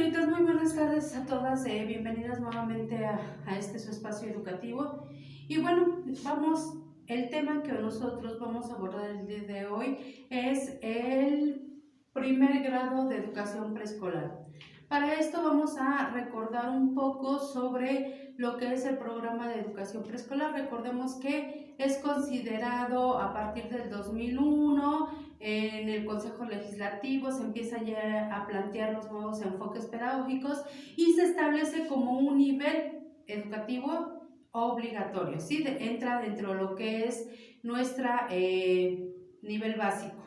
señoritas, muy buenas tardes a todas, bienvenidas nuevamente a este su espacio educativo. Y bueno, el tema que nosotros vamos a abordar el día de hoy es el primer grado de educación preescolar. Para esto vamos a recordar un poco sobre lo que es el programa de educación preescolar. Recordemos que es considerado a partir del 2001, en el Consejo Legislativo se empiezan ya a plantear los nuevos enfoques pedagógicos y se establece como un nivel educativo obligatorio, ¿sí? Entra dentro de lo que es nuestra nivel básico.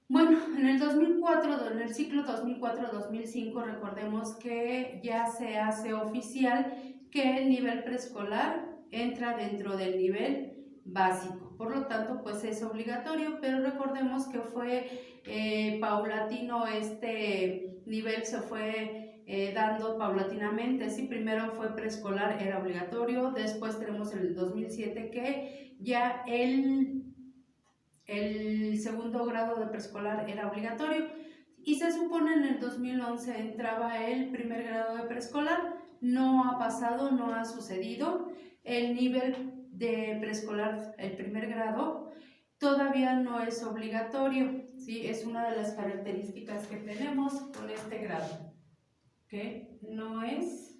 Bueno, en el 2004, en el ciclo 2004-2005, recordemos que ya se hace oficial que el nivel preescolar entra dentro del nivel básico, por lo tanto pues es obligatorio, pero recordemos que fue paulatino, este nivel se fue dando paulatinamente. Sí, primero fue preescolar, era obligatorio, después tenemos en el 2007 que ya el segundo grado de preescolar era obligatorio y se supone en el 2011 entraba el primer grado de preescolar. No ha pasado, no ha sucedido. El nivel de preescolar, el primer grado, todavía no es obligatorio, ¿sí? Es una de las características que tenemos con este grado, que no es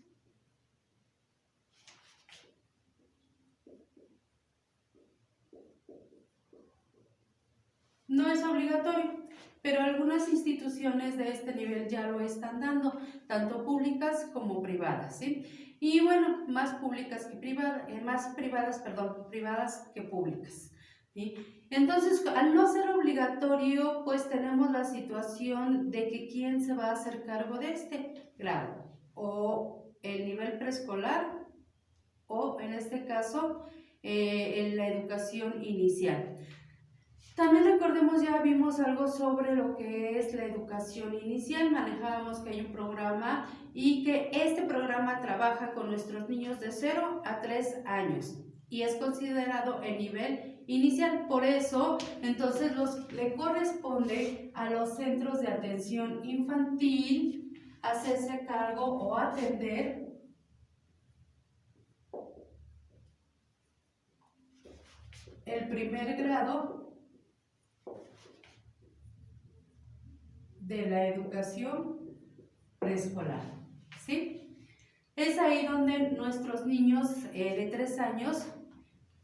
obligatorio, pero algunas instituciones de este nivel ya lo están dando, tanto públicas como privadas, ¿sí? Y bueno, más públicas que privadas, privadas que públicas, ¿sí? Entonces, al no ser obligatorio, pues tenemos la situación de que quién se va a hacer cargo de este grado, o el nivel preescolar, o en este caso, en la educación inicial. También recordemos, ya vimos algo sobre lo que es la educación inicial, manejábamos que hay un programa y que este programa trabaja con nuestros niños de 0 a 3 años y es considerado el nivel inicial. Por eso, entonces, le corresponde a los centros de atención infantil hacerse cargo o atender el primer grado de la educación preescolar, ¿sí? Es ahí donde nuestros niños de 3 años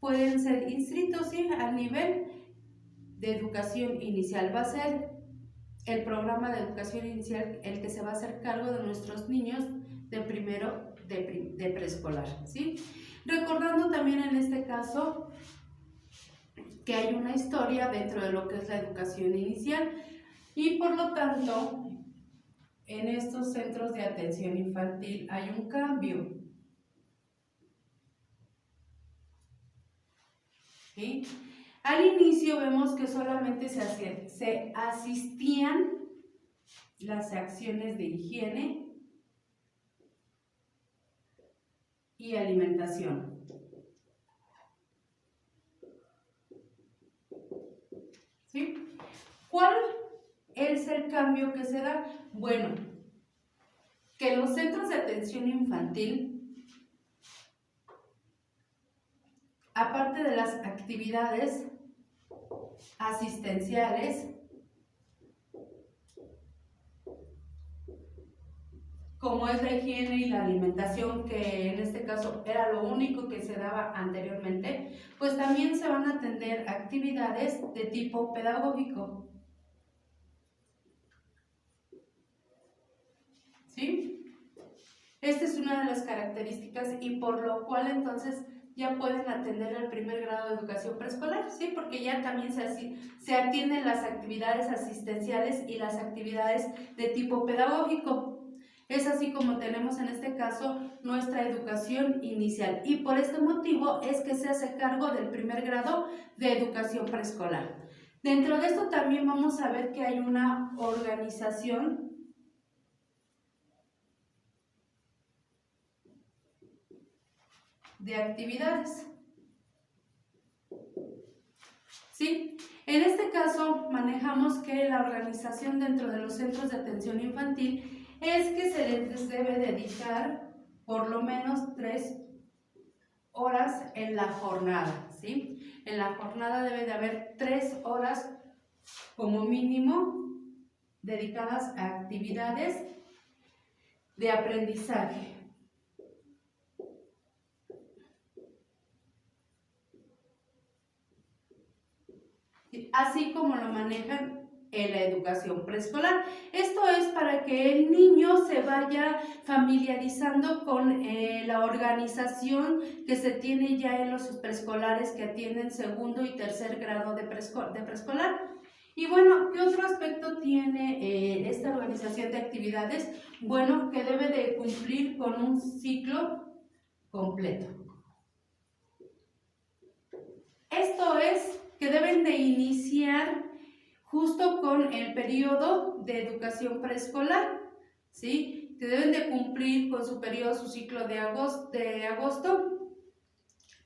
pueden ser inscritos, ¿sí? Al nivel de educación inicial. Va a ser el programa de educación inicial el que se va a hacer cargo de nuestros niños de primero de preescolar, ¿sí? Recordando también en este caso que hay una historia dentro de lo que es la educación inicial y por lo tanto en estos centros de atención infantil hay un cambio, ¿sí? Al inicio vemos que solamente se asistían las acciones de higiene y alimentación. ¿Sí? ¿Cuál es el cambio que se da? Bueno, que los centros de atención infantil, aparte de las actividades asistenciales, como es la higiene y la alimentación, que en este caso era lo único que se daba anteriormente, pues también se van a atender actividades de tipo pedagógico. ¿Sí? Esta es una de las características y por lo cual entonces ya pueden atender el primer grado de educación preescolar, ¿sí? Porque ya también se atienden las actividades asistenciales y las actividades de tipo pedagógico. Es así como tenemos en este caso nuestra educación inicial y por este motivo es que se hace cargo del primer grado de educación preescolar. Dentro de esto también vamos a ver que hay una organización de actividades. ¿Sí? En este caso manejamos que la organización dentro de los centros de atención infantil es que se les debe dedicar por lo menos 3 horas en la jornada, ¿sí? En la jornada debe de haber 3 horas como mínimo dedicadas a actividades de aprendizaje. Así como lo manejan en la educación preescolar. Esto es para que el niño se vaya familiarizando con la organización que se tiene ya en los preescolares que atienden segundo y tercer grado de preescolar. Y bueno, ¿qué otro aspecto tiene esta organización de actividades? Bueno, que debe de cumplir con un ciclo completo. Esto es que deben de iniciar justo con el periodo de educación preescolar, ¿sí? Que deben de cumplir con su periodo, su ciclo de agosto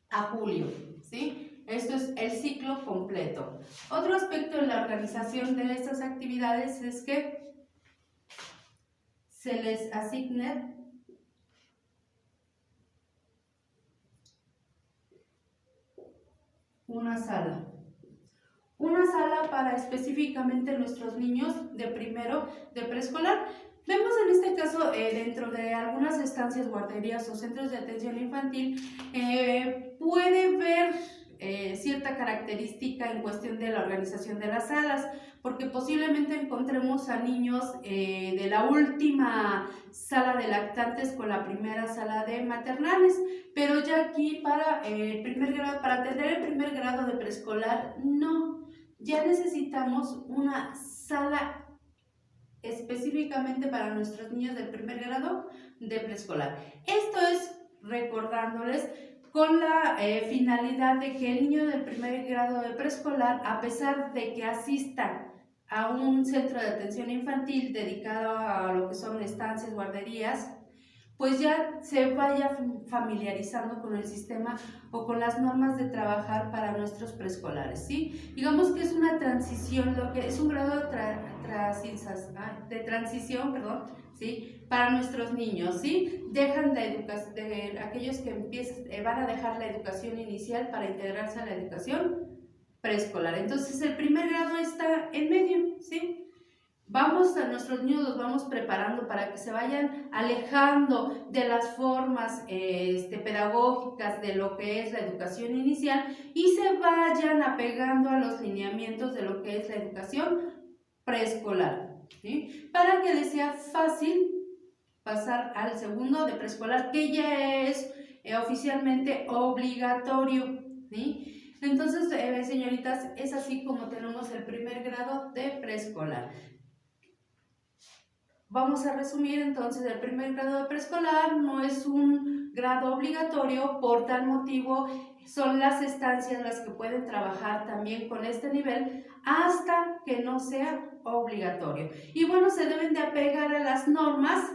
a julio, ¿sí? Esto es el ciclo completo. Otro aspecto en la organización de estas actividades es que se les asigne una sala para específicamente nuestros niños de primero de preescolar. Vemos en este caso dentro de algunas estancias, guarderías o centros de atención infantil, puede ver cierta característica en cuestión de la organización de las salas, porque posiblemente encontremos a niños de la última sala de lactantes con la primera sala de maternales, pero ya aquí para el primer grado, para atender el primer grado de preescolar, no, ya necesitamos una sala específicamente para nuestros niños del primer grado de preescolar. Esto es recordándoles con la finalidad de que el niño del primer grado de preescolar, a pesar de que asista a un centro de atención infantil dedicado a lo que son estancias, guarderías, pues ya se vaya familiarizando con el sistema o con las normas de trabajar para nuestros preescolares, ¿sí? Digamos que es una transición, lo que es un grado de transición, perdón, ¿sí? Para nuestros niños, ¿sí? Dejan de aquellos que van a dejar la educación inicial para integrarse a la educación preescolar. Entonces el primer grado está en medio, ¿sí? Vamos a nuestros niños, los vamos preparando para que se vayan alejando de las formas pedagógicas de lo que es la educación inicial y se vayan apegando a los lineamientos de lo que es la educación preescolar, ¿sí? Para que les sea fácil pasar al segundo de preescolar, que ya es oficialmente obligatorio, ¿sí? Entonces, señoritas, es así como tenemos el primer grado de preescolar. Vamos a resumir entonces, el primer grado de preescolar no es un grado obligatorio, por tal motivo son las estancias las que pueden trabajar también con este nivel hasta que no sea obligatorio. Y bueno, se deben de apegar a las normas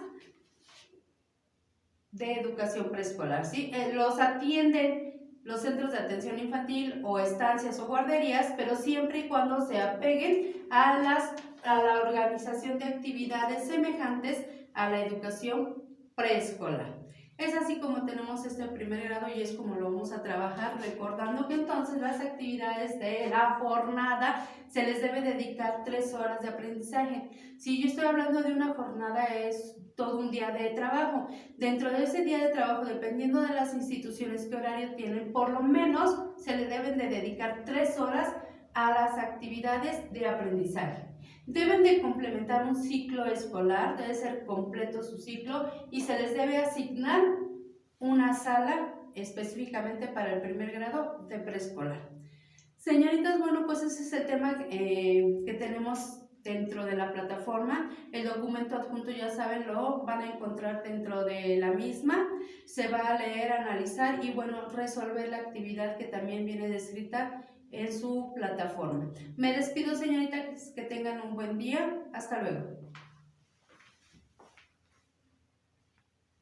de educación preescolar, ¿sí? Los atienden los centros de atención infantil o estancias o guarderías, pero siempre y cuando se apeguen a la organización de actividades semejantes a la educación preescolar. Es así como tenemos este primer grado y es como lo vamos a trabajar, recordando que entonces las actividades de la jornada se les debe dedicar 3 horas de aprendizaje. Si yo estoy hablando de una jornada, es todo un día de trabajo. Dentro de ese día de trabajo, dependiendo de las instituciones que horario tienen, por lo menos se le deben de dedicar 3 horas a las actividades de aprendizaje. Deben de complementar un ciclo escolar, debe ser completo su ciclo y se les debe asignar una sala específicamente para el primer grado de preescolar. Señoritas, bueno, pues ese es el tema que tenemos dentro de la plataforma. El documento adjunto, ya saben, lo van a encontrar dentro de la misma. Se va a leer, analizar y, bueno, resolver la actividad que también viene descrita en su plataforma. Me despido, señoritas, que tengan un buen día. Hasta luego.